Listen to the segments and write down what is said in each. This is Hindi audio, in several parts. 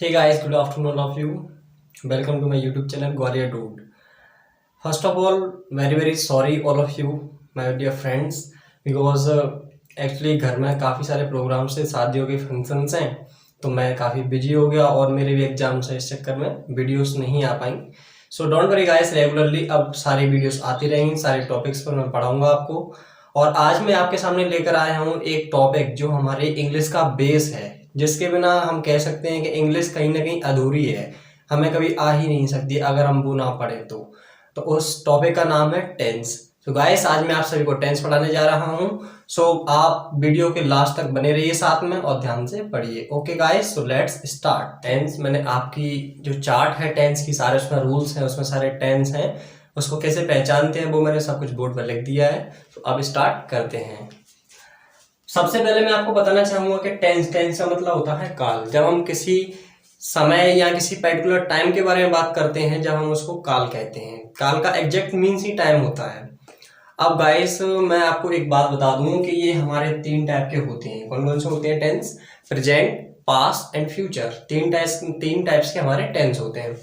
Hey guys, good afternoon all of you. Welcome to my YouTube channel Gwalior Dude. First of all, very sorry all of you, my dear friends, because actually घर में काफ़ी सारे प्रोग्राम्स से शादियों के फंक्शंस हैं, तो मैं काफ़ी बिजी हो गया और मेरे भी एग्जाम्स हैं, इस चक्कर में वीडियोस नहीं आ पाई। So don't worry guys, regularly अब सारी वीडियोस आती रहेंगी, सारे टॉपिक्स पर मैं पढ़ाऊंगा आपको। और आज मैं आपके सामने लेकर आया हूँ एक टॉपिक जो हमारे इंग्लिश का बेस है, जिसके बिना हम कह सकते हैं कि इंग्लिश कहीं ना कहीं अधूरी है, हमें कभी आ ही नहीं सकती अगर हम वो ना पढ़ें तो उस टॉपिक का नाम है टेंस। तो गाइस, आज मैं आप सभी को टेंस पढ़ाने जा रहा हूँ। सो आप वीडियो के लास्ट तक बने रहिए साथ में और ध्यान से पढ़िए। Okay guys, so let's start. Tense मैंने आपकी जो चार्ट है टेंस की, सारे उसमें रूल्स हैं, उसमें सारे टेंस हैं, उसको कैसे पहचानते हैं वो मैंने सब कुछ बोर्ड पर लिख दिया है। तो अब स्टार्ट करते हैं। सबसे पहले मैं आपको बताना चाहूंगा कि टेंस का मतलब होता है काल। जब हम किसी समय या किसी पर्टिकुलर टाइम के बारे में बात करते हैं, जब हम उसको काल कहते हैं। काल का एग्जैक्ट मीन्स ही टाइम होता है। अब गाइस, मैं आपको एक बात बता दूं कि ये हमारे तीन टाइप के होते हैं। कौन कौन से होते हैं tense? Present, past and future. तीन टाइप्स के हमारे टेंस होते हैं।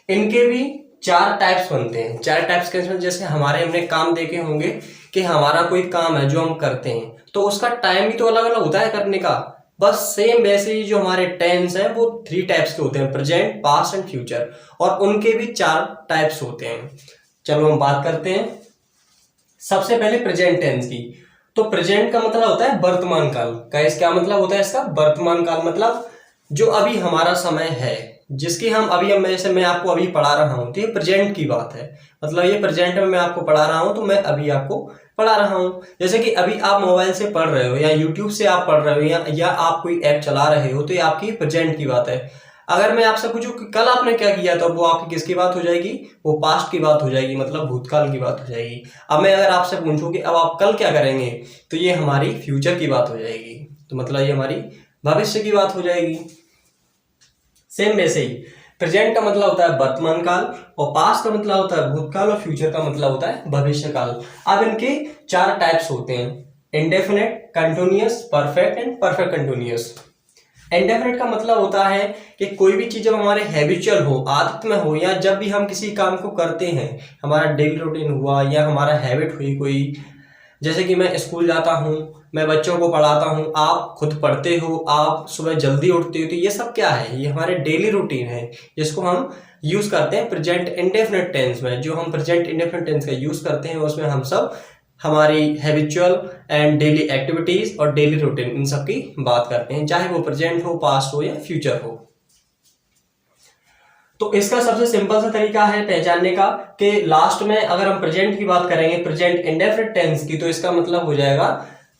इनके भी चार टाइप्स बनते हैं। चार टाइप्स के जैसे हमारे हमने काम देखे होंगे कि हमारा कोई काम है जो हम करते हैं, तो उसका टाइम भी तो अलग अलग होता है करने का। बस सेम वैसे ही जो हमारे टेंस हैं वो थ्री टाइप्स के होते हैं, प्रेजेंट, पास्ट एंड फ्यूचर, और उनके भी चार टाइप्स होते हैं। चलो हम बात करते हैं सबसे पहले प्रेजेंट टेंस की। तो प्रेजेंट का मतलब होता है वर्तमान काल। गाइस, क्या मतलब होता है इसका? वर्तमान काल मतलब जो अभी हमारा समय है, जिसकी हम जैसे मैं आपको अभी पढ़ा रहा हूं, तो ये प्रेजेंट की बात है। मतलब ये प्रेजेंट में मैं आपको पढ़ा रहा हूं, तो मैं अभी आपको पढ़ा रहा हूं। जैसे कि अभी आप मोबाइल से पढ़ रहे हो या यूट्यूब से आप पढ़ रहे हो या आप कोई ऐप चला रहे हो, तो ये आपकी प्रेजेंट की बात है। अगर मैं आपसे पूछूं कि कल आपने क्या किया, तो वो आपकी किसकी बात हो जाएगी? वो पास्ट की बात हो जाएगी, मतलब भूतकाल की बात हो जाएगी। अब मैं अगर आपसे पूछूं कि अब आप कल क्या करेंगे, तो ये हमारी फ्यूचर की बात हो जाएगी। तो मतलब ये हमारी भविष्य की बात हो जाएगी। सेम वैसे ही प्रेजेंट का मतलब होता है वर्तमान काल, और पास्ट का मतलब होता है भूतकाल, और फ्यूचर का मतलब होता है भविष्य काल। अब इनके चार टाइप्स होते हैं, indefinite, continuous, perfect and perfect continuous. Indefinite का मतलब होता है कि कोई भी चीज जब हमारे हैबिचुअल हो, आदत में हो, या जब भी हम किसी काम को करते हैं, हमारा डेली रूटीन हुआ या हमारा हैबिट हुई कोई, जैसे कि मैं स्कूल जाता हूँ, मैं बच्चों को पढ़ाता हूँ, आप खुद पढ़ते हो, आप सुबह जल्दी उठते हो, तो ये सब क्या है? ये हमारे डेली रूटीन है, जिसको हम यूज करते हैं प्रेजेंट इंडेफिनिट टेंस में। जो हम प्रेजेंट इंडेफिनिट टेंस का यूज करते हैं, उसमें हम सब हमारी हैबिचुअल एंड डेली एक्टिविटीज और डेली रूटीन, इन सब की बात करते हैं, चाहे वो प्रेजेंट हो, पास्ट हो या फ्यूचर हो। तो इसका सबसे सिंपल सा तरीका है पहचानने का कि लास्ट में अगर हम प्रेजेंट की बात करेंगे, प्रेजेंट इंडेफिनिट टेंस की, तो इसका मतलब हो जाएगा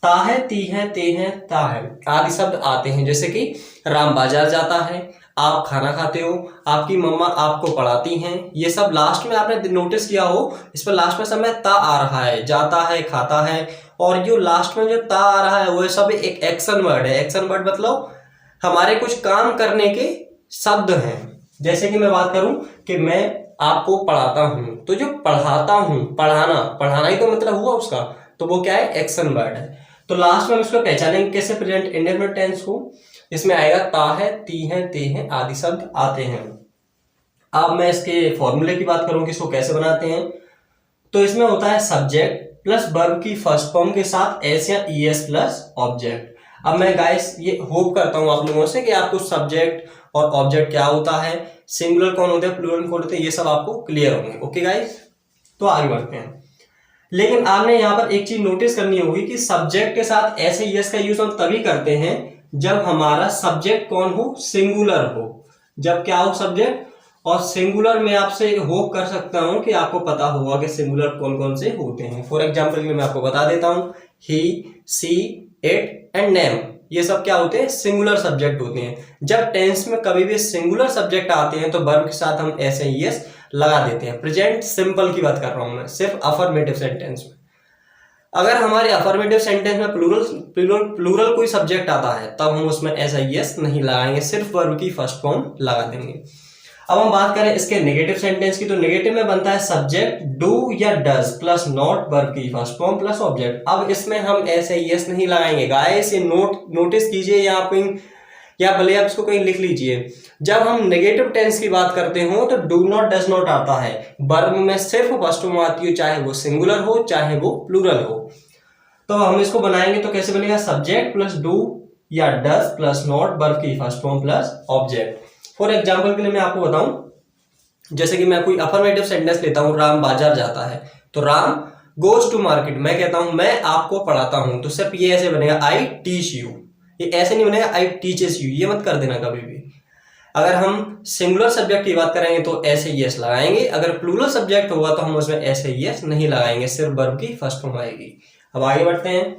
ता है, ती है, ते हैं, ता है आदि शब्द आते हैं। जैसे कि राम बाजार जाता है, आप खाना खाते हो, आपकी मम्मा आपको पढ़ाती हैं, ये सब लास्ट में आपने नोटिस किया हो, इस पर लास्ट में समय ता आ रहा है, जाता है, खाता है, और जो लास्ट में जो ता आ रहा है वो सब एक एक्शन वर्ड है। एक्शन वर्ड मतलब हमारे कुछ काम करने के शब्द हैं। जैसे कि मैं बात करूं कि मैं आपको पढ़ाता हूं, तो जो पढ़ाता हूं, पढ़ाना ही तो मतलब हुआ उसका, तो वो क्या है? एक्शन वर्ड है। तो लास्ट में हम इसको पहचानेंगे कैसे प्रेजेंट इंडेफिनिट टेंस को। इसमें आएगा ता है, ती है, ते हैं आदि शब्द आते हैं। अब मैं इसके फॉर्मूले की बात करूं कि इसको कैसे बनाते हैं, तो इसमें होता है सब्जेक्ट प्लस वर्ब की फर्स्ट फॉर्म के साथ एस या ईएस प्लस ऑब्जेक्ट। अब मैं गाइस ये होप करता हूं आप लोगों से कि आपको सब्जेक्ट और ऑब्जेक्ट क्या होता है, सिंगुलर कौन होते हैं, प्लूरल कौन होते हैं, ये सब आपको क्लियर होंगे। ओके गाइस, तो आगे बढ़ते हैं। लेकिन आपने यहाँ पर एक चीज नोटिस करनी होगी कि सब्जेक्ट के साथ ऐसे यस का यूज हम तभी करते हैं जब हमारा सब्जेक्ट कौन हो? सिंगुलर हो। जब क्या हो? सब्जेक्ट। और सिंगुलर में आपसे होप कर सकता हूं कि आपको पता होगा कि सिंगुलर कौन कौन से होते हैं। फॉर एग्जाम्पल मैं आपको बता देता हूं, ही, सी, इट एंड नेम, ये सब क्या होते हैं? सिंगुलर सब्जेक्ट होते हैं। जब टेंस में कभी भी सिंगुलर सब्जेक्ट आते हैं तो वर्ब के साथ हम ऐसे यस लगा देते हैं। प्रेजेंट सिंपल की बात कर रहा हूं मैं, सिर्फ अफर्मेटिव सेंटेंस में। अगर हमारे अफर्मेटिव सेंटेंस में प्लूरल कोई सब्जेक्ट आता है, तब हम उसमें ऐसा यस नहीं लगाएंगे, सिर्फ वर्ब की फर्स्ट फॉर्म लगा देंगे। अब हम बात करें इसके नेगेटिव सेंटेंस की, तो नेगेटिव में बनता है सब्जेक्ट डू या डज प्लस नॉट वर्ब की फर्स्ट फॉर्म प्लस ऑब्जेक्ट। अब इसमें हम ऐसे यस नहीं लगाएंगे गाइस, ये नोटिस कीजिए यहाँ पे या भले आप इसको कहीं लिख लीजिए। जब हम नेगेटिव टेंस की बात करते हो तो डू नॉट डज नॉट आता है, वर्ब में सिर्फ फर्स्ट फॉर्म आती है, चाहे वो सिंगुलर हो चाहे वो प्लूरल हो। तो हम इसको बनाएंगे तो कैसे बनेगा, सब्जेक्ट प्लस डू या डज प्लस नॉट वर्ब की first form plus object. For example के लिए मैं आपको बताऊं, जैसे कि मैं कोई अफर्मेटिव सेंटेंस लेता हूं, राम बाजार जाता है, तो राम गोज टू मार्केट, मैं कहता हूं मैं आपको पढ़ाता हूं, तो सिर्फ ये ऐसे बनेगा आई टीच यू, ये ऐसे नहीं बनेगा आई टीचेस यू, ये मत कर देना कभी भी। अगर हम सिंगुलर सब्जेक्ट की बात करेंगे तो ऐसे यस लगाएंगे, अगर प्लूरल सब्जेक्ट होगा तो हम उसमें ऐसे यस नहीं लगाएंगे, सिर्फ वर्ब की फर्स्ट फॉर्म आएगी। अब आगे बढ़ते हैं।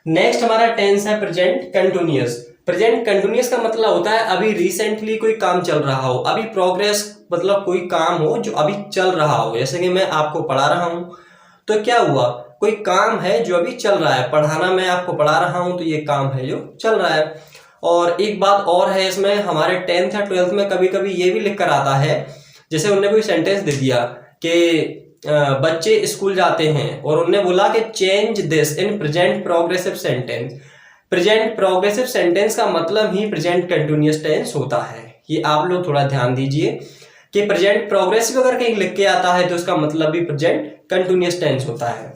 नेक्स्ट हमारा टेंस है प्रेजेंट कंटिन्यूअस। प्रेजेंट कंटिन्यूअस का मतलब होता है अभी रिसेंटली कोई काम चल रहा हो, अभी प्रोग्रेस मतलब कोई काम हो जो अभी चल रहा हो। जैसे कि मैं आपको पढ़ा रहा हूं, तो क्या हुआ, कोई काम है जो अभी चल रहा है, पढ़ाना, मैं आपको पढ़ा रहा हूं तो ये काम है जो चल रहा है। और एक बात और है इसमें, हमारे 10th या 12th में कभी कभी ये भी लिख कर आता है, जैसे उनने कोई सेंटेंस दे दिया कि बच्चे स्कूल जाते हैं और उन्होंने बोला कि change this in present progressive sentence. Present progressive sentence का मतलब ही प्रेजेंट कंटिन्यूअस टेंस होता है। ये आप लोग थोड़ा ध्यान दीजिए कि प्रेजेंट प्रोग्रेसिव अगर कहीं लिख के आता है तो इसका मतलब भी प्रेजेंट कंटिन्यूअस टेंस होता है।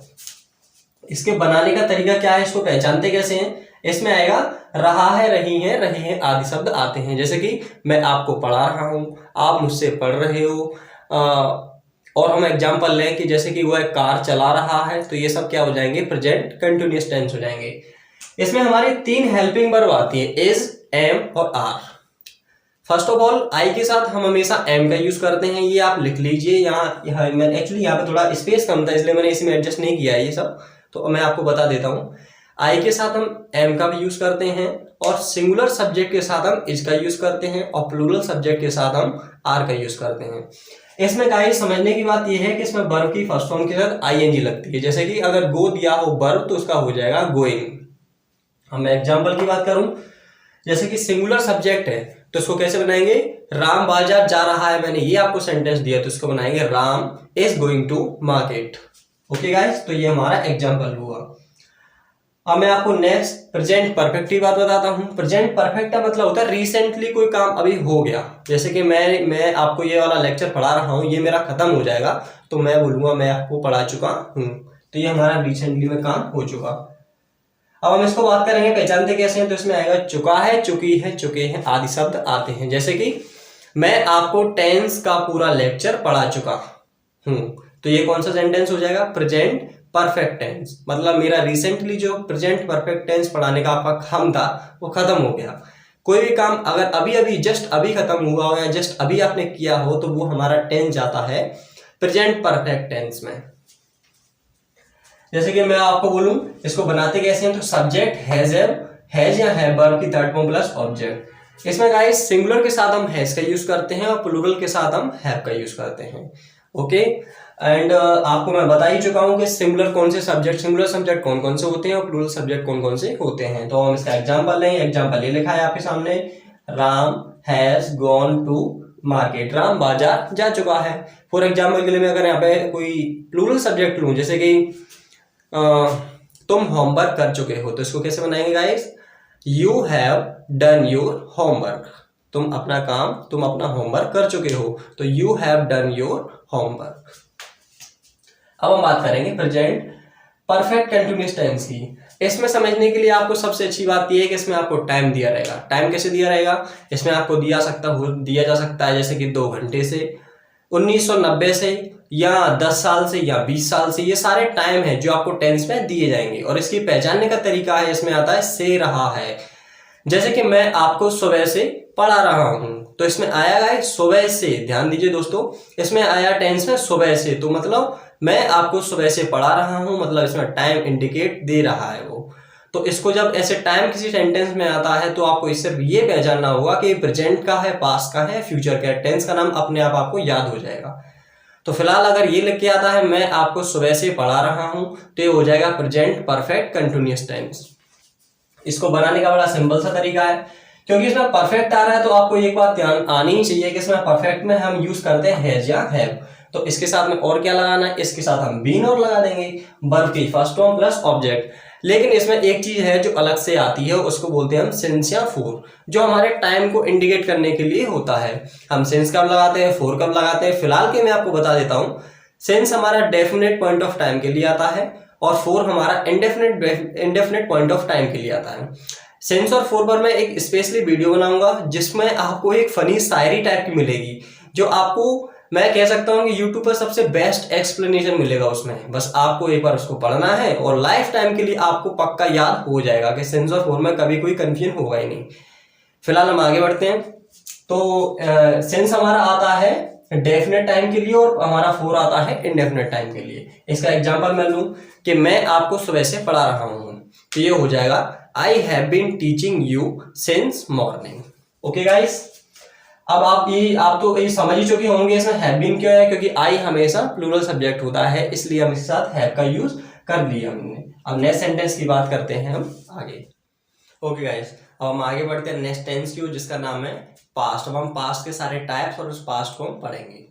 इसके बनाने का तरीका क्या है, इसको पहचानते कैसे हैं, इसमें आएगा रहा है, रही है, रहे हैं आदि शब्द आते हैं। जैसे कि मैं आपको पढ़ा रहा हूं, आप मुझसे पढ़ रहे हो, और हम एग्जांपल लें कि जैसे कि वह कार चला रहा है, तो ये सब क्या हो जाएंगे, प्रेजेंट कंटिन्यूअस टेंस हो जाएंगे। इसमें हमारी 3 हेल्पिंग वर्ब आती है, इज, एम और are. First of all I के साथ हम हमेशा एम का यूज करते हैं, ये आप लिख लीजिए। यहाँ मैं एक्चुअली यहाँ पे थोड़ा स्पेस कम था इसलिए मैंने इसी में एडजस्ट नहीं किया है ये सब, तो मैं आपको बता देता हूँ। आई के साथ हम एम का भी यूज करते हैं, और सिंगुलर सब्जेक्ट के साथ हम इज का यूज करते हैं, और प्लूरल सब्जेक्ट के साथ हम आर का यूज करते हैं। इसमें गाइस समझने की बात यह है कि इसमें वर्ब की फर्स्ट फॉर्म के साथ आईएनजी लगती है। जैसे कि अगर गो दिया हो वर्ब तो उसका हो जाएगा गोइंग। अब मैं एग्जांपल की बात करूं, जैसे कि सिंगुलर सब्जेक्ट है तो इसको कैसे बनाएंगे, राम बाजार जा रहा है, मैंने ये आपको सेंटेंस दिया तो इसको बनाएंगे Ram is going to market. Okay guys, तो ये हमारा एग्जांपल हुआ। अब मैं आपको नेक्स्ट प्रेजेंट परफेक्ट की बात बताता हूं। प्रेजेंट परफेक्ट का मतलब होता है रिसेंटली कोई काम अभी हो गया। जैसे कि मैं आपको ये वाला लेक्चर पढ़ा रहा हूं, ये मेरा खत्म हो जाएगा तो मैं बोलूंगा मैं आपको पढ़ा चुका हूं, तो ये हमारा रिसेंटली में काम हो चुका। अब हम इसको बात करेंगे पहचानते कैसे हैं, तो इसमें आएगा चुका है, चुकी है, चुके हैं आदि शब्द आते हैं। जैसे कि मैं आपको टेंस का पूरा लेक्चर पढ़ा चुका हूं, तो ये कौन सा सेंटेंस हो जाएगा, प्रेजेंट परफेक्ट टेंस। मतलब मेरा रिसेंटली जो प्रेजेंट परफेक्ट टेंस पढ़ाने का आपका काम था वो खत्म हो गया। कोई भी काम अगर अभी अभी जस्ट अभी खत्म हुआ हो या जस्ट अभी आपने किया हो तो वो हमारा टेंस जाता है प्रेजेंट परफेक्ट टेंस में। जैसे कि मैं आपको बोलूं इसको बनाते कैसे हैं, तो सब्जेक्ट हैज या हैव वर्ब की थर्ड फॉर्म प्लस ऑब्जेक्ट। इसमें गाइस सिंगुलर के साथ हम हैज का यूज करते हैं और प्लूरल के साथ हम हैव का यूज करते हैं। ओके, एंड आपको मैं बता ही चुका हूं कि सिंगुलर सब्जेक्ट कौन कौन से होते हैं और प्लूरल सब्जेक्ट कौन कौन से होते हैं। तो हम इसका एग्जांपल लें। एग्जांपल ये लिखा है आपके सामने, Ram has gone to market, Ram बाजार जा चुका है। फॉर एग्जांपल के लिए मैं अगर यहाँ पे कोई प्लूरल सब्जेक्ट लूं, जैसे कि तुम होमवर्क कर चुके हो, तो इसको कैसे बनाएंगे guys, you have done your homework. तुम अपना होमवर्क कर चुके हो, तो you have done your homework. अब हम बात करेंगे प्रेजेंट परफेक्ट कंटिन्यूअस टेंस की। इसमें समझने के लिए आपको सबसे अच्छी बात यह है कि इसमें आपको टाइम दिया रहेगा। टाइम कैसे दिया रहेगा, इसमें आपको दिया जा सकता है जैसे कि 2 घंटे से, 1990 से, या 10 साल से, या 20 साल से। ये सारे टाइम है जो आपको टेंस में दिए जाएंगे, और इसकी पहचानने का तरीका है, इसमें आता है से रहा है। जैसे कि मैं आपको सुबह से पढ़ा रहा हूं, तो इसमें आया है सुबह से। ध्यान दीजिए दोस्तों, इसमें आया टेंस में सुबह से, तो मतलब मैं आपको सुबह से पढ़ा रहा हूं, मतलब इसमें टाइम इंडिकेट दे रहा है वो। तो इसको जब ऐसे टाइम किसी सेंटेंस में आता है तो आपको सिर्फ ये पहचानना होगा कि प्रेजेंट का है, पास्ट का है, फ्यूचर का है। टेंस का नाम अपने आप आपको याद हो जाएगा। तो फिलहाल अगर ये लिख के आता है मैं आपको सुबह से पढ़ा रहा हूं, तो ये हो जाएगा प्रेजेंट परफेक्ट कंटिन्यूअस टेंस। इसको बनाने का बड़ा सिंपल सा तरीका है, क्योंकि इसमें परफेक्ट आ रहा है तो आपको एक बात ध्यान आनी ही चाहिए कि इसमें परफेक्ट में हम यूज करते हैं हैज या हैव। तो इसके साथ में और क्या लगाना है, इसके साथ हम बीन और लगा देंगे, वर्ब की फर्स्ट फॉर्म प्लस ऑब्जेक्ट। लेकिन इसमें एक चीज है जो अलग से आती है, उसको बोलते हैं हम सिंस या फोर, जो हमारे टाइम को इंडिकेट करने के लिए होता है। हम सिंस कब लगाते हैं, फोर कब लगाते हैं, फिलहाल के मैं आपको बता देता हूँ। सिंस हमारा डेफिनेट पॉइंट ऑफ टाइम के लिए आता है और फोर हमारा इंडेफिनेट पॉइंट ऑफ टाइम के लिए आता है। सिंस और फोर पर मैं एक स्पेशली वीडियो बनाऊंगा जिसमें आपको एक फनी शायरी टाइप की मिलेगी, जो आपको मैं कह सकता हूँ कि यूट्यूब पर सबसे बेस्ट एक्सप्लेनेशन मिलेगा उसमें। बस आपको एक बार उसको पढ़ना है और लाइफ टाइम के लिए आपको पक्का याद हो जाएगा कि सिंस और फोर में कभी कोई कंफ्यूजन होगा ही नहीं। फिलहाल हम आगे बढ़ते हैं। तो सिंस हमारा आता है डेफिनेट टाइम के लिए और हमारा फोर आता है इनडेफिनेट टाइम के लिए। इसका एग्जांपल मैं लूं कि मैं आपको सुबह से पढ़ा रहा हूं, तो ये हो जाएगा I have been teaching you since morning. Okay guys, अब आप तो ये समझ ही चुके होंगे इसमें हैव बीन क्यों है, क्योंकि आई हमेशा प्लूरल सब्जेक्ट होता है, इसलिए हम इसके साथ हैव का यूज कर लिया हमने। अब नेक्स्ट सेंटेंस की बात करते हैं हम आगे। ओके गाइस, अब हम आगे बढ़ते हैं नेक्स्ट टेंस की, जिसका नाम है पास्ट। अब हम पास्ट के सारे टाइप्स और उस पास्ट को हम पढ़ेंगे।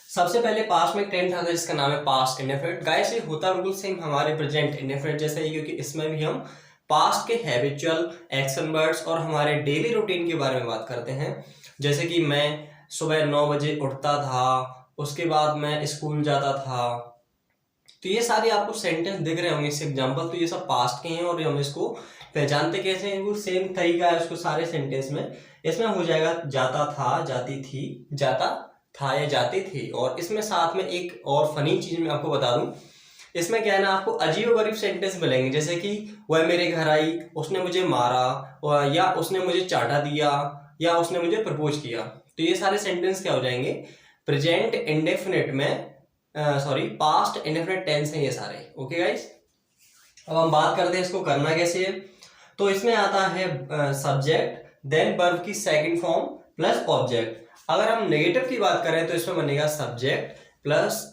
सबसे पहले पास्ट में टेंस आता है जिसका नाम है पास्ट इंडेफिनिट। गाइस, ये होता बिल्कुल सेम हमारे प्रेजेंट इंडेफिनिट जैसे ही, क्योंकि इसमें भी हम पास्ट के हैबिचुअल एक्शन वर्ड्स और हमारे डेली रूटीन के बारे में बात करते हैं। जैसे कि मैं सुबह 9 बजे उठता था, उसके बाद मैं स्कूल जाता था। तो ये सारे आपको सेंटेंस दिख रहे होंगे इससे एग्जांपल, तो ये सब पास्ट के हैं और हम इसको पहचानते कैसे हैं, वो सेम तरीका है उसको सारे सेंटेंस में। इसमें हो जाएगा जाता था, जाती थी, जाता था या जाती थी। और इसमें साथ में एक और फनी चीज मैं आपको बता दूं, इसमें क्या है ना, आपको अजीब गरीब सेंटेंस मिलेंगे, जैसे कि वह मेरे घर आई, उसने मुझे मारा, या उसने मुझे चाटा दिया, या उसने मुझे प्रपोज किया। तो ये सारे सेंटेंस क्या हो जाएंगे, प्रेजेंट इंडेफिनिट में पास्ट इंडेफिनिट टेंस है ये सारे। ओके गाइस, अब हम बात करते हैं इसको करना कैसे है। तो इसमें आता है सब्जेक्ट, देन वर्ब की सेकंड फॉर्म प्लस ऑब्जेक्ट। अगर हम नेगेटिव की बात करें तो इसमें बनेगा subject plus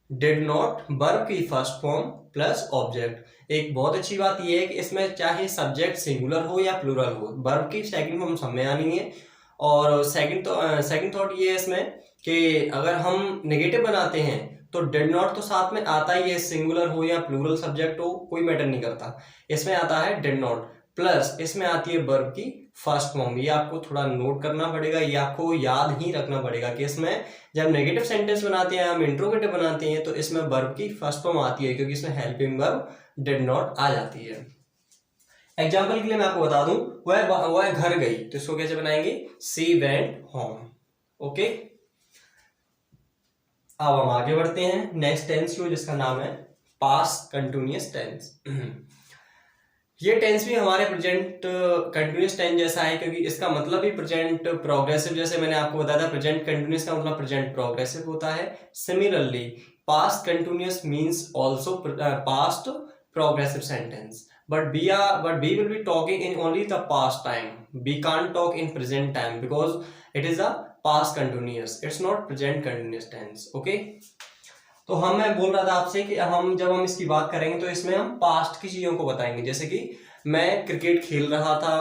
did not, verb की फर्स्ट फॉर्म प्लस ऑब्जेक्ट। एक बहुत अच्छी बात यह है कि इसमें चाहे सब्जेक्ट सिंगुलर हो या प्लूरल हो, वर्ब की सेकंड फॉर्म सब में आनी है। और सेकंड थॉट ये है इसमें कि अगर हम नेगेटिव बनाते हैं तो डिड नॉट तो साथ में आता ही है, सिंगुलर हो या प्लूरल सब्जेक्ट हो कोई मैटर नहीं करता, इसमें आता है डिड नॉट। प्लस इसमें आती है वर्ब की फर्स्ट फॉर्म। ये आपको थोड़ा नोट करना पड़ेगा, ये आपको याद ही रखना पड़ेगा कि इसमें जब नेगेटिव सेंटेंस बनाते हैं, हम इंट्रोगेटिव बनाते हैं, तो इसमें वर्ब की फर्स्ट फॉर्म आती है, क्योंकि इसमें हेल्पिंग वर्ब डिड नॉट आ जाती है। एग्जाम्पल के लिए मैं आपको बता दूं, वह घर गई, तो इसको कैसे बनाएंगे, सी वेंट होम। ओके, अब हम आगे बढ़ते हैं नेक्स्ट टेंस की, जिसका नाम है पास्ट कंटिन्यूअस टेंस। ये टेंस भी हमारे प्रेजेंट कंटिन्यूअस टेंस जैसा है, क्योंकि इसका मतलब भी प्रेजेंट प्रोग्रेसिव, जैसे मैंने आपको बताया था प्रेजेंट कंटिन्यूअस का मतलब प्रेजेंट प्रोग्रेसिव होता है। Similarly past continuous means also past progressive sentence, but we will be talking in only the past time. We can't talk in present time because it is a past continuous, it's not present continuous tense. Okay, तो मैं बोल रहा था आपसे कि जब हम इसकी बात करेंगे तो इसमें हम पास्ट की चीजों को बताएंगे, जैसे कि मैं क्रिकेट खेल रहा था,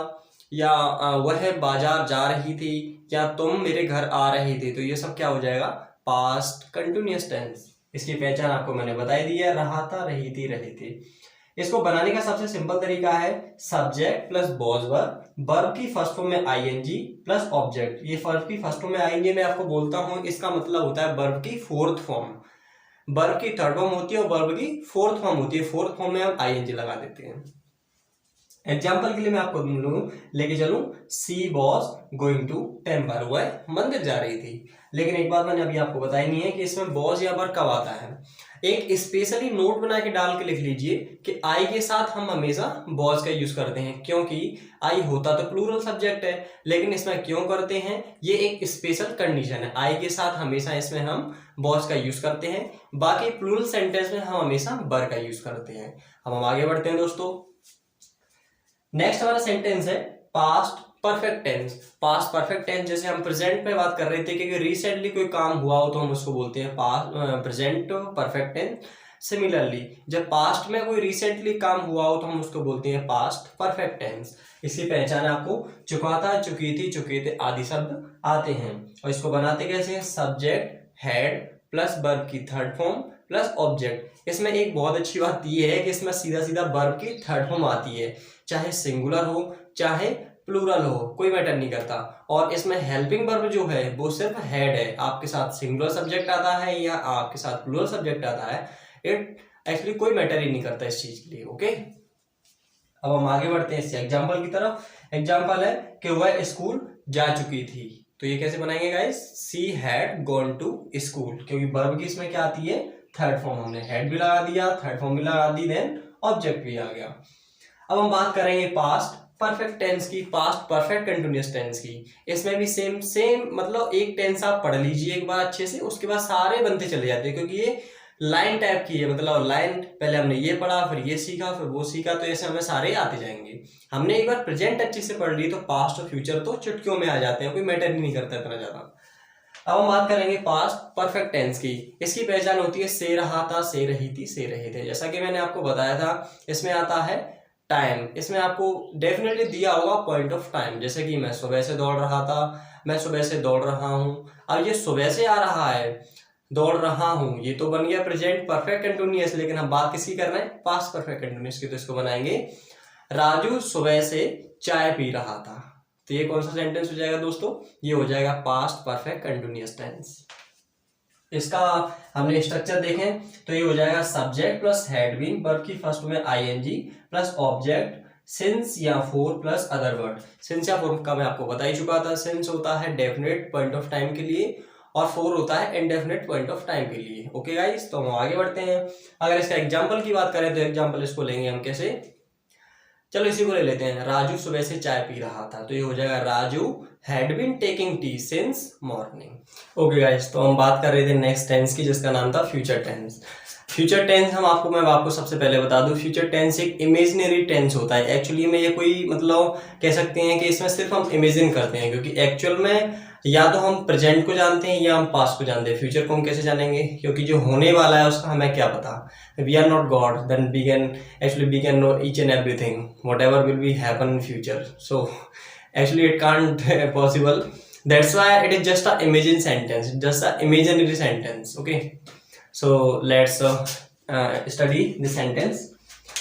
या वह बाजार जा रही थी, या तुम मेरे घर आ रही थी। तो ये सब क्या हो जाएगा, पास्ट कंटिन्यूअस टेंस। इसकी पहचान आपको मैंने बताई दी है, रहा था, रही थी, रही थी। इसको बनाने का सबसे सिंपल तरीका है subject plus boughs verb, verb की फर्स्ट फॉर्म में आईएनजी प्लस ऑब्जेक्ट। ये वर्ब की फर्स्ट फॉर्म में आईएनजी मैं आपको बोलता हूं, इसका मतलब होता है वर्ब की फोर्थ फॉर्म। वर्ब की थर्ड फॉर्म होती है और वर्ब की फोर्थ फॉर्म होती है, फोर्थ फॉर्म में हम आईएनजी लगा देते हैं। एग्जाम्पल के लिए मैं आपको लेके चलूं, सी वॉज गोइंग टू टेम्पल, वह मंदिर जा रही थी। लेकिन एक बात मैंने अभी आपको बताई नहीं है कि इसमें वॉज या वर्ब कब आता है। एक स्पेशली नोट बना के डाल के लिख लीजिए कि आई के साथ हम हमेशा वॉज का यूज करते हैं, क्योंकि आई होता तो प्लूरल सब्जेक्ट है, लेकिन इसमें क्यों करते हैं, ये एक स्पेशल कंडीशन है। आई के साथ हमेशा इसमें हम वॉज का यूज करते हैं, बाकी प्लूरल सेंटेंस में हम हमेशा वर्ब का यूज करते हैं। अब हम आगे बढ़ते हैं दोस्तों। नेक्स्ट हमारा सेंटेंस है past perfect tense. Past perfect tense जैसे हम प्रेजेंट पे बात कर रहे थे, क्योंकि रिसेंटली कोई काम हुआ हो तो हम उसको बोलते हैं past present perfect tense. Similarly जब पास्ट में कोई रिसेंटली काम हुआ हो तो हम उसको बोलते हैं पास्ट परफेक्ट टेंस। इसकी पहचान आपको चुका था, चुकी थी, चुके थे आदि शब्द आते हैं। और इसको बनाते कैसे हैं, सब्जेक्ट हैड प्लस वर्ब की थर्ड फॉर्म प्लस ऑब्जेक्ट। इसमें एक बहुत अच्छी बात ये है कि इसमें सीधा सीधा वर्ब की थर्ड फॉर्म आती है, चाहे सिंगुलर हो चाहे प्लूरल हो, कोई मैटर नहीं करता। और इसमें हेल्पिंग वर्ब जो है वो सिर्फ हेड है, आपके साथ सिंगुलर सब्जेक्ट आता है या आपके साथ प्लूरल सब्जेक्ट आता है, इट एक्चुअली कोई मैटर ही नहीं करता इस चीज के लिए। ओके, अब हम आगे बढ़ते हैं इससे एग्जाम्पल की तरफ। एग्जाम्पल है कि वह स्कूल जा चुकी थी, तो ये कैसे बनाएंगे guys, she had gone to school, क्योंकि वर्ब की इसमें क्या आती है, थर्ड फॉर्म। हमने हेड भी लगा दिया, थर्ड फॉर्म भी लगा दी, देन ऑब्जेक्ट भी आ गया। अब हम बात करेंगे पास्ट परफेक्ट टेंस की, पास्ट परफेक्ट कंटिन्यूअस टेंस की। इसमें भी सेम मतलब एक टेंस आप पढ़ लीजिए एक बार अच्छे से, उसके बाद सारे बनते चले जाते हैं, क्योंकि ये लाइन टाइप की है, मतलब लाइन पहले हमने ये पढ़ा, फिर ये सीखा, फिर वो सीखा, तो ऐसे हमें सारे आते जाएंगे। हमने एक बार प्रेजेंट अच्छे से पढ़ ली तो पास्ट और फ्यूचर तो चुटकियों में आ जाते हैं, कोई मैटर ही नहीं करता इतना ज्यादा। अब हम बात करेंगे पास्ट परफेक्ट टेंस की। इसकी पहचान होती है से रहा था, से रही थी, से रहे थे। जैसा कि मैंने आपको बताया था, इसमें आता है टाइम। इसमें आपको डेफिनेटली दिया होगा पॉइंट ऑफ टाइम, जैसे कि मैं सुबह से दौड़ रहा था, मैं सुबह से दौड़ रहा हूं। अब ये सुबह से आ रहा है, दौड़ रहा हूं, ये तो बन गया प्रेजेंट परफेक्ट कंटिन्यूअस, लेकिन हम बात किसकी कर रहे हैं, पास्ट परफेक्ट कंटिन्यूअस की। तो इसको बनाएंगे राजू सुबह से चाय पी रहा था। तो ये कौन सा सेंटेंस हो जाएगा दोस्तों, ये हो जाएगा पास्ट परफेक्ट कंटिन्यूअस टेंस। इसका हमने स्ट्रक्चर देखें तो ये हो जाएगा subject plus had been, verb की फर्स्ट में आईएनजी प्लस ऑब्जेक्ट सिंस या for plus other word. Since या फॉर का मैं आपको बता ही चुका था, सिंस होता है डेफिनेट पॉइंट ऑफ टाइम के लिए और फॉर होता है इनडेफिनेट पॉइंट ऑफ टाइम के लिए। ओके गाइस, तो हम आगे बढ़ते हैं। अगर इसका एग्जांपल की बात करें तो एग्जांपल इसको लेंगे हम कैसे, चलो इसी को ले लेते हैं। राजू सुबह से चाय पी रहा था, तो ये हो जाएगा Raju had been taking tea since morning. Okay guys, तो हम बात कर रहे थे नेक्स्ट टेंस की, जिसका नाम था फ्यूचर टेंस। फ्यूचर टेंस मैं आपको सबसे पहले बता दूं, फ्यूचर टेंस एक इमेजिनरी टेंस होता है। एक्चुअली में ये कोई मतलब कह सकते हैं कि इसमें सिर्फ हम इमेजिन करते हैं, क्योंकि एक्चुअल में या तो हम प्रेजेंट को जानते हैं या हम पास्ट को जानते हैं। फ्यूचर को हम कैसे जानेंगे, क्योंकि जो होने वाला है उसका हमें क्या पता। We are not God, then we can know each and everything whatever will be happen in future. So actually it can't possible, that's why it is just a imagine sentence, just a imaginary sentence. Okay, so let's study this sentence.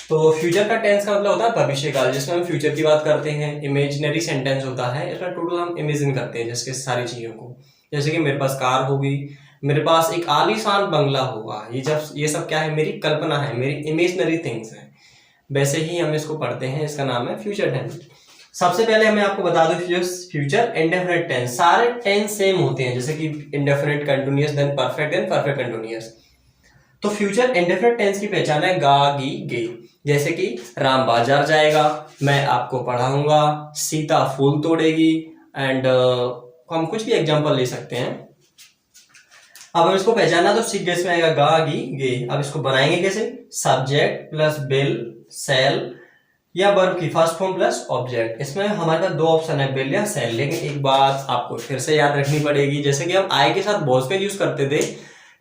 तो फ्यूचर का टेंस का मतलब होता है भविष्य काल, जिसमें हम फ्यूचर की बात करते हैं। इमेजिनरी सेंटेंस होता है, इसमें टोटल हम इमेजिन करते हैं जिसके सारी चीजों को, जैसे कि मेरे पास कार होगी, मेरे पास एक आलीशान बंगला होगा। ये सब क्या है, मेरी कल्पना है, मेरी इमेजिनरी थिंग्स है। वैसे ही हम इसको पढ़ते हैं, इसका नाम है फ्यूचर टेंस। सबसे पहले मैं आपको बता दूं फ्यूचर इंडेफिनिट टेंस, सारे टेंस सेम होते हैं, जैसे कि indefinite continuous, then perfect continuous. तो फ्यूचर इंडेफिनिट टेंस की पहचान है गा गी गे, जैसे कि राम बाजार जाएगा, मैं आपको पढ़ाऊंगा, सीता फूल तोड़ेगी, एंड हम कुछ भी एग्जांपल ले सकते हैं। अब हम इसको पहचाना तो सीख में आएगा गा गी गे। अब इसको बनाएंगे कैसे, सब्जेक्ट प्लस बिल सेल या वर्ब की फर्स्ट फॉर्म प्लस ऑब्जेक्ट। इसमें हमारे पास दो ऑप्शन है, बिल या सेल, लेकिन एक बात आपको फिर से याद रखनी पड़ेगी, जैसे कि हम आई के साथ वॉज का यूज करते थे,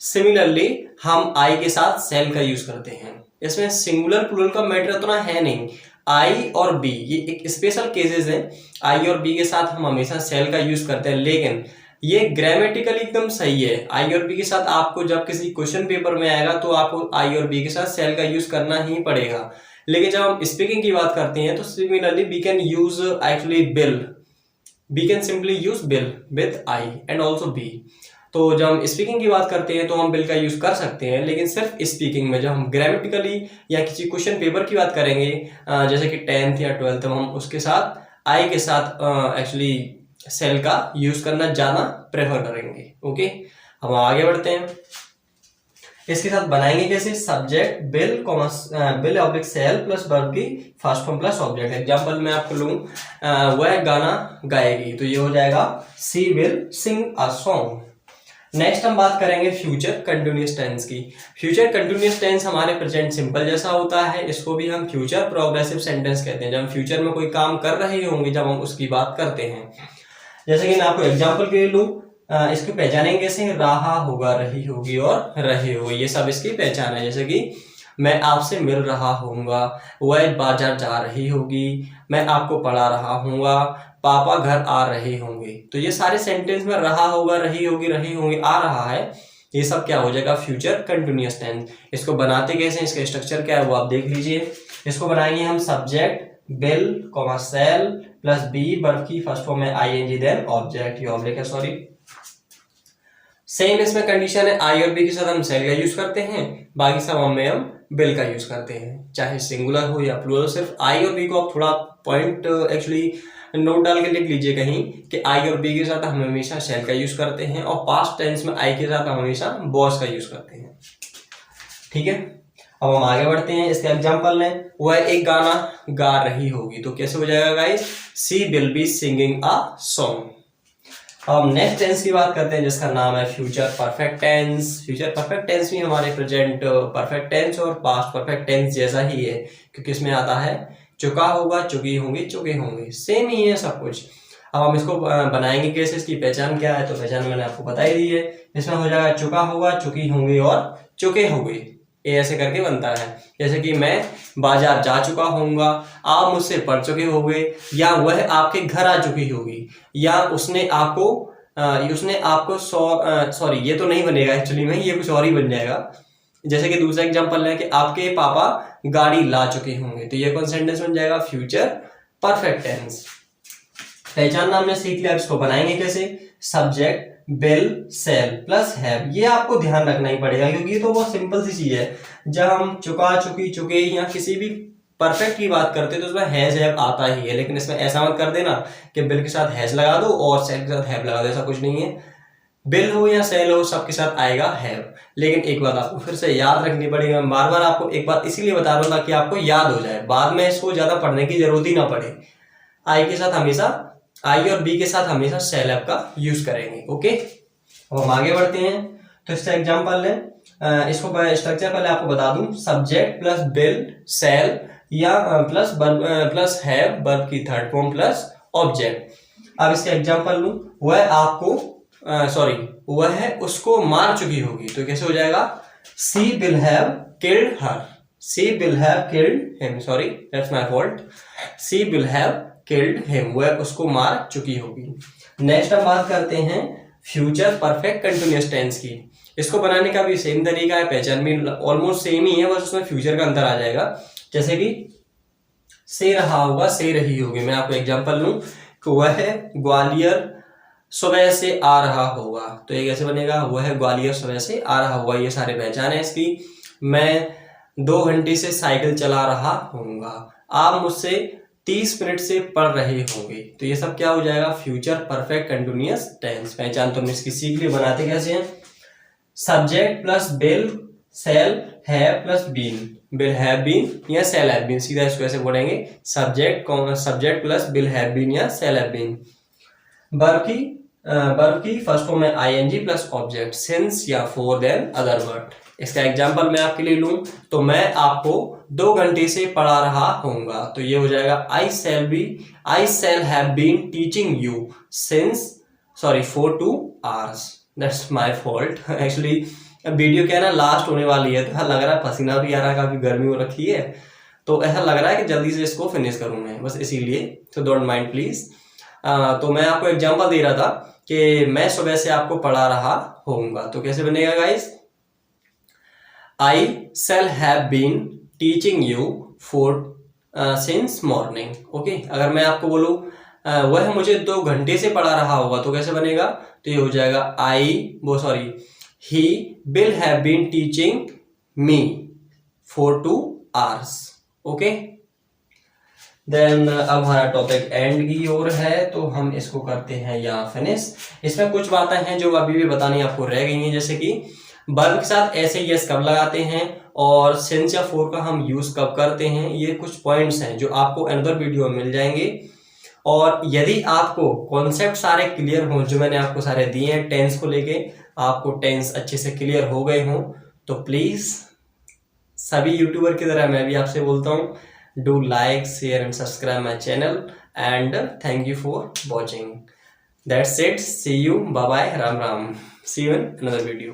सिमिलरली हम आई के साथ सेल का यूज करते हैं। इसमें सिंगुलर प्लूरल का मैटर उतना है नहीं। आई और बी ये एक स्पेशल केसेस है, आई और बी के साथ हम हमेशा सेल का यूज करते हैं, लेकिन ये ग्रामेटिकली एकदम सही है। आई और बी के साथ आपको जब किसी क्वेश्चन पेपर में आएगा तो आपको आई और बी के साथ सेल का यूज करना ही पड़ेगा। लेकिन जब हम स्पीकिंग की बात करते हैं तो similarly we can use actually will, we can simply use will with I and also we. तो जब हम स्पीकिंग की बात करते हैं तो हम बिल का यूज कर सकते हैं, लेकिन सिर्फ स्पीकिंग में। जब हम ग्रामेटिकली या किसी क्वेश्चन पेपर की बात करेंगे, जैसे कि 10th या 12th, हम उसके साथ आई के साथ एक्चुअली सेल का यूज करना ज्यादा प्रेफर करेंगे। ओके, अब आगे बढ़ते हैं। इसके साथ बनाएंगे कैसे, subject will oblique shall plus verb की first form plus object. Example मैं आपको लूं, वह गाना गाएगी, तो ये हो जाएगा she will sing a song. Next हम बात करेंगे फ्यूचर कंटिन्यूअस टेंस की। फ्यूचर कंटिन्यूअस टेंस हमारे प्रेजेंट सिंपल जैसा होता है, इसको भी हम फ्यूचर प्रोग्रेसिव सेंटेंस कहते हैं। जब हम फ्यूचर में कोई काम कर रहे होंगे, जब हम उसकी बात करते हैं, जैसे कि मैं आपको एग्जांपल के लिए लूं, इसकी पहचानेंगे कैसे, रहा होगा, रही होगी और रहे हो, ये सब इसकी पहचान है। जैसे कि मैं आपसे मिल रहा होऊंगा, वह बाजार जा रही होगी, मैं आपको पढ़ा रहा हूँगा, पापा घर आ रहे होंगे। तो ये सारे सेंटेंस में रहा होगा, रही होगी, रहे होंगे आ रहा है, ये सब क्या हो जाएगा, फ्यूचर कंटिन्यूअस टेंस। इसको बनाते कैसे हैं, इसका स्ट्रक्चर क्या है वो आप देख लीजिए। इसको बनाएंगे हम subject will comma shall plus be, verb की फर्स्ट फॉर्म है आईएनजी देन ऑब्जेक्ट, ये ऑब्जेक्ट है सॉरी। सेम इसमें कंडीशन है, आई और बी के साथ हम सेल का यूज करते हैं, बाकी सब में हम बिल का यूज करते हैं, चाहे सिंगुलर हो या प्लूरल। सिर्फ आई और बी को आप थोड़ा पॉइंट एक्चुअली नोट डाल के लिख लीजिए कहीं कि आई और बी के साथ हम हमेशा शेल का यूज करते हैं, और पास्ट टेंस में आई के साथ हम हमेशा बॉस का यूज करते हैं। ठीक है, अब हम आगे बढ़ते हैं। इसका एग्जांपल लें, वह एक गाना गा रही होगी, तो कैसे हो जाएगा guys, she will be singing a song. अब नेक्स्ट टेंस की बात करते हैं जिसका नाम है future perfect tense. Future perfect tense भी हमारे प्रेजेंट परफेक्ट टेंस और पास्ट परफेक्ट टेंस जैसा ही है, क्योंकि इसमें आता है चुका होगा, चुकी होंगी, चुके होंगे, सेम ही है सब कुछ। अब हम इसको बनाएंगे कैसे, इसकी पहचान क्या है, तो पहचान मैंने आपको बता ही दी है। इसमें हो जाएगा चुका होगा, चुकी होंगी और चुके होंगे, ये ऐसे करके बनता है। जैसे कि मैं बाजार जा चुका होऊंगा, आप मुझसे पढ़ चुके होंगे, या वह आपके घर आ चुकी होगी, या उसने आपको सॉरी ये तो नहीं बनेगा एक्चुअली में, ये कुछ और ही बन जाएगा। जैसे कि दूसरा एग्जांपल है कि आपके पापा गाड़ी ला चुके होंगे, तो ये कौन सा सेंटेंस बन जाएगा, फ्यूचर परफेक्ट टेंस। पहचान हमने सीख लिया, इसको बनाएंगे कैसे, subject will shall plus have. ये आपको ध्यान रखना ही पड़ेगा क्योंकि ये तो बहुत सिंपल सी चीज है। जब हम चुका, चुकी, चुके या किसी भी परफेक्ट की बात करते हैं तो उसमें हैज हैव आता ही है, लेकिन इसमें ऐसा मत कर देना कि बिल के साथ हैज लगा दो और सेल के साथ हैव लगा दो, ऐसा कुछ नहीं है। बिल हो या सेल हो सबके साथ आएगा हैव। लेकिन एक बात आपको फिर से याद रखनी पड़ेगी, मैं बार बार आपको एक बात इसीलिए बता रहा हूँ ताकि आपको याद हो जाए, बाद में इसको ज्यादा पढ़ने की जरूरत ही ना पड़े। आई के साथ हमेशा, आई और बी के साथ हमेशा सेल ऐप का यूज करेंगे। ओके, अब हम आगे बढ़ते हैं। तो इसका एग्जांपल लें, इसको स्ट्रक्चर पहले आपको बता दूं, सब्जेक्ट प्लस बिल सेल या प्लस हैव वर्ब की थर्ड फॉर्म प्लस ऑब्जेक्ट। अब इसका एग्जांपल लूं, वह उसको मार चुकी होगी, तो कैसे हो जाएगा, she will have killed her, she will have killed him, sorry that's my fault, she will have killed him, वह उसको मार चुकी होगी। नेक्स्ट हम बात करते हैं फ्यूचर परफेक्ट कंटिन्यूअस टेंस की। इसको बनाने का भी सेम तरीका है, पहचान भी ऑलमोस्ट सेम ही है, बस उसमें फ्यूचर का अंतर आ जाएगा। जैसे कि से रहा होगा, से रही होगी। मैं आपको एग्जांपल लूं कि वह ग्वालियर सुबह से आ रहा होगा, तो ये कैसे बनेगा, वह ग्वालियर सुबह से आ रहा होगा, ये सारे पहचान है इसकी। मैं 2 घंटे से साइकिल चला रहा होऊंगा, आप मुझसे 30 मिनट से पढ़ रहे होंगे, तो ये सब क्या हो जाएगा, फ्यूचर परफेक्ट कंटिन्यूअस टेंस। पहचान तो हमने इसकी सीख ली, बनाते कैसे हैं, subject plus will shall have plus been, will have been या सेल हैव बीन, सीधा इसको ऐसे बोलेंगे, subject plus will have been या सेल हैव बीन। वर्ब की फर्स्ट फॉर्म है आईएनजी प्लस ऑब्जेक्ट, सिंस या फॉर देन अदर वर्ड। इसका एग्जांपल मैं आपके लिए लूं तो मैं आपको 2 घंटे से पढ़ा रहा होऊंगा, तो ये हो जाएगा I shall have been teaching you since for 2 hours। That's my fault actually. Video क्या है ना, लास्ट होने वाली है, तो ऐसा लग रहा है पसीना भी आ रहा है, काफी गर्मी हो रखी है, तो ऐसा लग रहा है कि जल्दी से इसको फिनिश करूं मैं, बस इसीलिए, तो डोंट माइंड प्लीज। तो मैं आपको एग्जांपल दे रहा था कि मैं सुबह से आपको पढ़ा रहा होऊंगा, तो कैसे बनेगा guys, I shall have been teaching you since morning. Okay, अगर मैं आपको बोलूं वह मुझे 2 घंटे से पढ़ा रहा होगा, तो कैसे बनेगा, तो ये हो जाएगा he will have been teaching me for 2 hours। Okay, then अब हमारा टॉपिक एंड की ओर है, तो हम इसको करते हैं यहाँ फिनिश। इसमें कुछ बातें हैं जो अभी भी बतानी आपको रह गई हैं, जैसे कि वर्ब के साथ ऐसे यस कब लगाते हैं और सिंस या फॉर का हम यूज कब करते हैं, ये कुछ पॉइंट्स हैं जो आपको अनदर वीडियो में मिल जाएंगे। और यदि आपको कॉन्सेप्ट सारे क्लियर हों जो मैंने आपको सारे दिए हैं टेंस को लेके, आपको टेंस अच्छे से क्लियर हो गए हों, तो प्लीज सभी यूट्यूबर की तरह मैं भी आपसे बोलता हूँ, do like, share and subscribe my channel and thank you for watching. That's it. See you. Bye bye. Ram Ram. See you in another video.